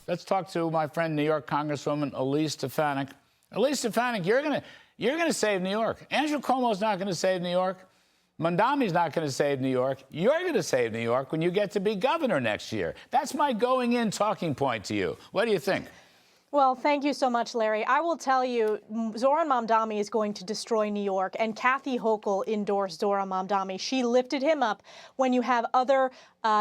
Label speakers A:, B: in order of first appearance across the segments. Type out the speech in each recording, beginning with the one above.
A: Let's talk to my friend, New York Congresswoman Elise Stefanik. Elise Stefanik, you're gonna save New York. Andrew Cuomo's not going to save New York. Mamdani's not going to save New York. You're going to save New York when you get to be governor next year. That's my going-in talking point to you. What do you think?
B: Well, thank you so much, Larry. I will tell you, Zohran Mamdani is going to destroy New York, and Kathy Hochul endorsed Zohran Mamdani. She lifted him up when you have other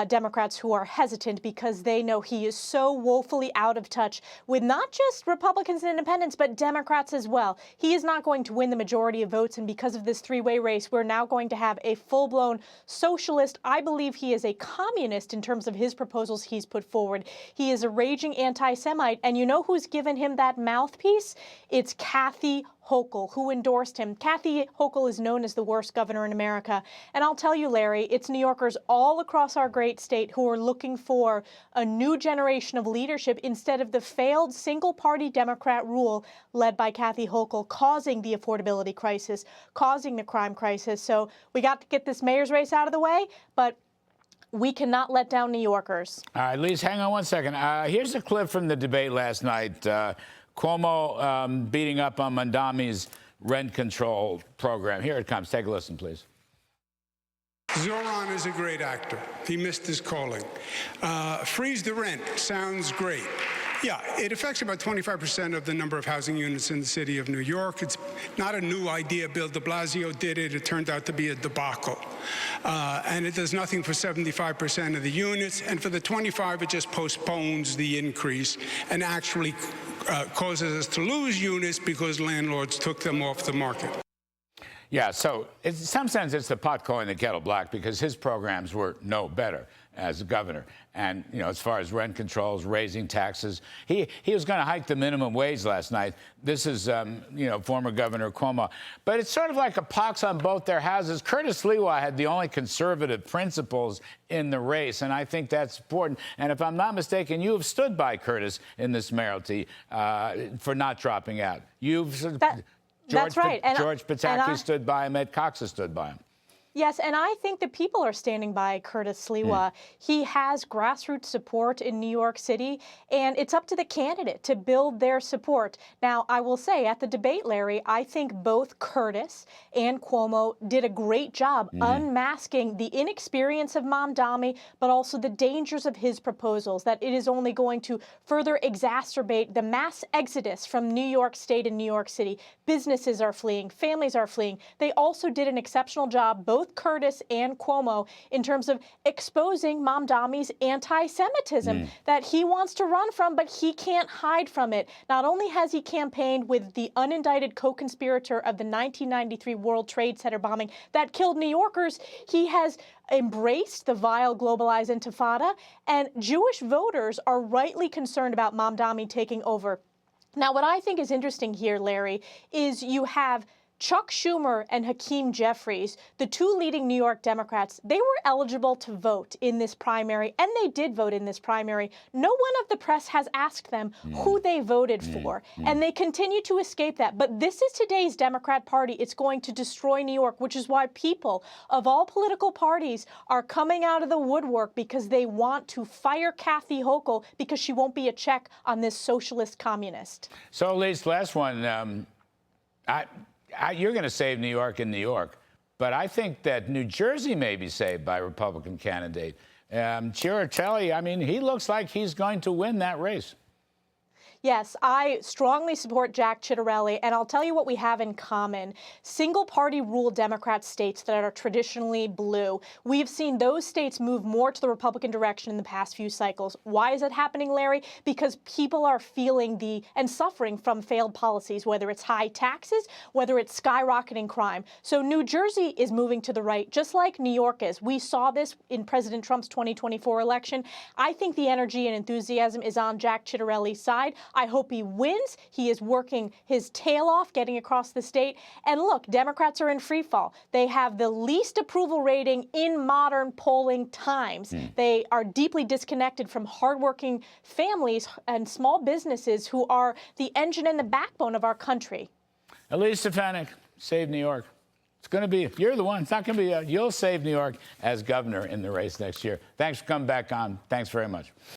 B: Democrats who are hesitant because they know he is so woefully out of touch with not just Republicans and independents, but Democrats as well. He is not going to win the majority of votes, and because of this three-way race, we're now going to have a full-blown socialist. I believe he is a communist in terms of his proposals he's put forward. He is a raging anti-Semite, and you know who's given him that mouthpiece? It's Kathy Hochul, who endorsed him. Kathy Hochul is known as the worst governor in America. And I'll tell you, Larry, it's New Yorkers all across our great state who are looking for a new generation of leadership instead of the failed single-party Democrat rule led by Kathy Hochul, causing the affordability crisis, causing the crime crisis. So we got to get this mayor's race out of the way, but we cannot let down New Yorkers.
A: All right, Lise, hang on one second. Here's a clip from the debate last night. Cuomo beating up on Mamdani's rent control program. Here it comes. Take a listen, please.
C: Zohran is a great actor. He missed his calling. Freeze the rent sounds great. Yeah, it affects about 25% of the number of housing units in the city of New York. It's not a new idea. Bill de Blasio did it. It turned out to be a debacle. And it does nothing for 75% of the units. And for the 25, it just postpones the increase and actually causes us to lose units because landlords took them off the market.
A: Yeah, so in some sense, it's the pot calling the kettle black because his programs were no better as governor. And, you know, as far as rent controls, raising taxes, he was going to hike the minimum wage last night. This is, you know, former Governor Cuomo. But it's sort of like a pox on both their houses. Curtis Lewa had the only conservative principles in the race, and I think that's important. And if I'm not mistaken, you have stood by Curtis in this mayoralty for not dropping out.
B: That's right.
A: George Pataki stood by him. Ed Cox has stood by him.
B: Yes, and I think the people are standing by Curtis Lewa. He has grassroots support in New York City, and it's up to the candidate to build their support. Now, I will say, at the debate, Larry, I think both Curtis and Cuomo did a great job unmasking the inexperience of Mamdani, but also the dangers of his proposals, that it is only going to further exacerbate the mass exodus from New York State and New York City. Businesses are fleeing, families are fleeing. They also did an exceptional job, both Curtis and Cuomo, in terms of exposing Mamdani's anti-Semitism that he wants to run from, but he can't hide from it. Not only has he campaigned with the unindicted co-conspirator of the 1993 World Trade Center bombing that killed New Yorkers, he has embraced the vile globalized intifada, and Jewish voters are rightly concerned about Mamdani taking over. Now, what I think is interesting here, Larry, is you have Chuck Schumer and Hakeem Jeffries, the two leading New York Democrats, they were eligible to vote in this primary, and they did vote in this primary. No one of the press has asked them who they voted for, and they continue to escape that. But this is today's Democrat Party. It's going to destroy New York, which is why people of all political parties are coming out of the woodwork because they want to fire Kathy Hochul because she won't be a check on this socialist communist.
A: So, Elise, last one. You're going to save New York in New York, but I think that New Jersey may be saved by a Republican candidate. Chiaratelli, I mean, he looks like he's going to win that race.
B: Yes, I strongly support Jack Ciattarelli, and I'll tell you what we have in common. Single-party rule Democrat states that are traditionally blue, we've seen those states move more to the Republican direction in the past few cycles. Why is it happening, Larry? Because people are feeling and suffering from failed policies, whether it's high taxes, whether it's skyrocketing crime. So New Jersey is moving to the right, just like New York is. We saw this in President Trump's 2024 election. I think the energy and enthusiasm is on Jack Ciattarelli's side. I hope he wins. He is working his tail off, getting across the state. And look, Democrats are in free fall. They have the least approval rating in modern polling times. They are deeply disconnected from hardworking families and small businesses who are the engine and the backbone of our country.
A: Elise Stefanik, save New York. It's going to be, you're the one. It's not going to be, you'll save New York as governor in the race next year. Thanks for coming back on. Thanks very much.